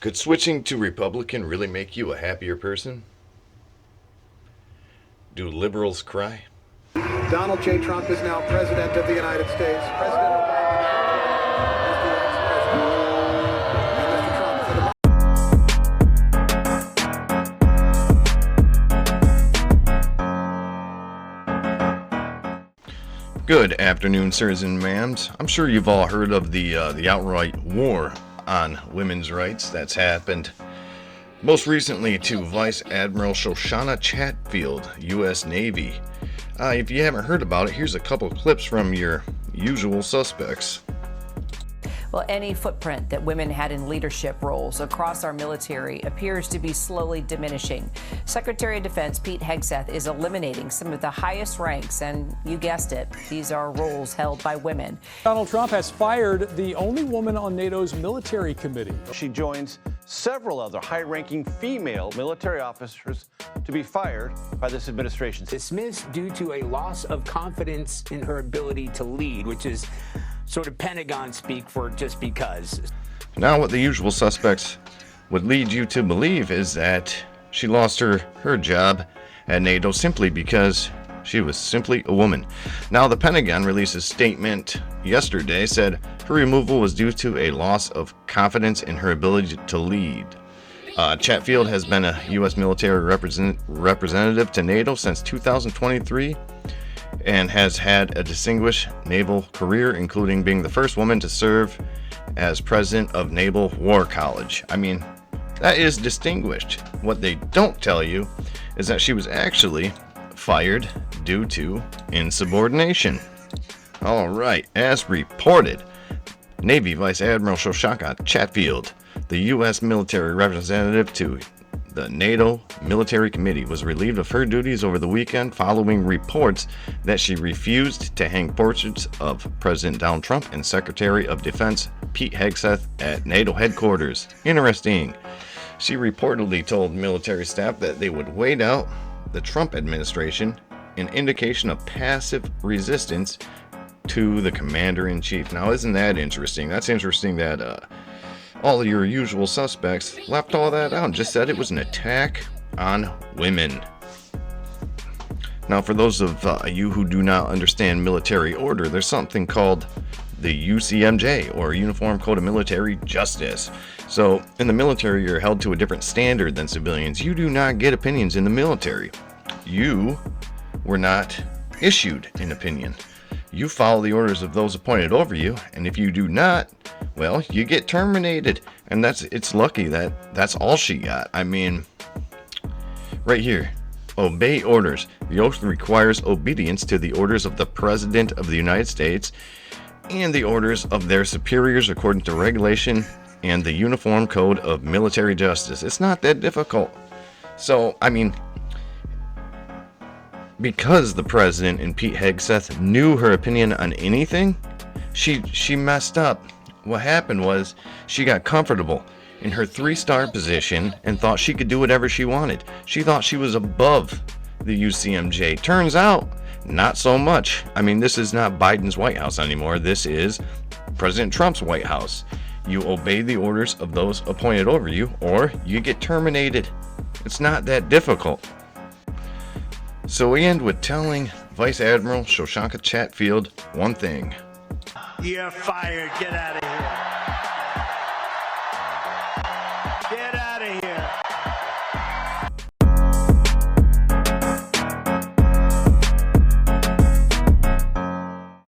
Could switching to Republican really make you a happier person? Do liberals cry? Donald J. Trump is now President of the United States. President Obama is the ex-president. Good afternoon, sirs and ma'ams. I'm sure you've all heard of the outright war on women's rights that's happened most recently to Vice Admiral Chatfield, U.S. Navy. If you haven't heard about it, here's a couple clips from your usual suspects. Well, any footprint that women had in leadership roles across our military appears to be slowly diminishing. Secretary of Defense Pete Hegseth is eliminating some of the highest ranks, and you guessed it, these are roles held by women. Donald Trump has fired the only woman on NATO's military committee. She joins several other high-ranking female military officers to be fired by this administration. Dismissed due to a loss of confidence in her ability to lead, which is sort of Pentagon speak for just because. Now, what the usual suspects would lead you to believe is that she lost her job at NATO simply because she was simply a woman. Now, the Pentagon released a statement yesterday, said her removal was due to a loss of confidence in her ability to lead. Chatfield has been a U.S. military representative to NATO since 2023 and has had a distinguished naval career, including being the first woman to serve as president of Naval War College. I mean, that is distinguished. What they don't tell you is that she was actually fired due to insubordination. All right, as reported, Navy Vice Admiral Chatfield, the U.S. military representative to the NATO Military Committee, was relieved of her duties over the weekend following reports that she refused to hang portraits of President Donald Trump and Secretary of Defense Pete Hegseth at NATO headquarters. Interesting. She reportedly told military staff that they would wait out the Trump administration, an indication of passive resistance to the commander-in-chief. Now, isn't that interesting? That's interesting that all of your usual suspects left all that out and just said it was an attack on women. Now, for those of you who do not understand military order, there's something called the UCMJ, or Uniform Code of Military Justice. So, in the military, you're held to a different standard than civilians. You do not get opinions in the military. You were not issued an opinion. You follow the orders of those appointed over you, and if you do not, well, you get terminated. And it's lucky that that's all she got. I mean, right here, obey orders. The oath requires obedience to the orders of the President of the United States and the orders of their superiors according to regulation and the Uniform Code of Military Justice. It's not that difficult. So, I mean, because the president and Pete Hegseth knew her opinion on anything, she messed up. What happened was she got comfortable in her 3-star position and thought she could do whatever she wanted. She thought she was above the UCMJ. Turns out, not so much. I mean, this is not Biden's White House anymore. This is President Trump's White House. You obey the orders of those appointed over you, or you get terminated. It's not that difficult. So we end with telling Vice Admiral Chatfield one thing. You're fired. Get out of here.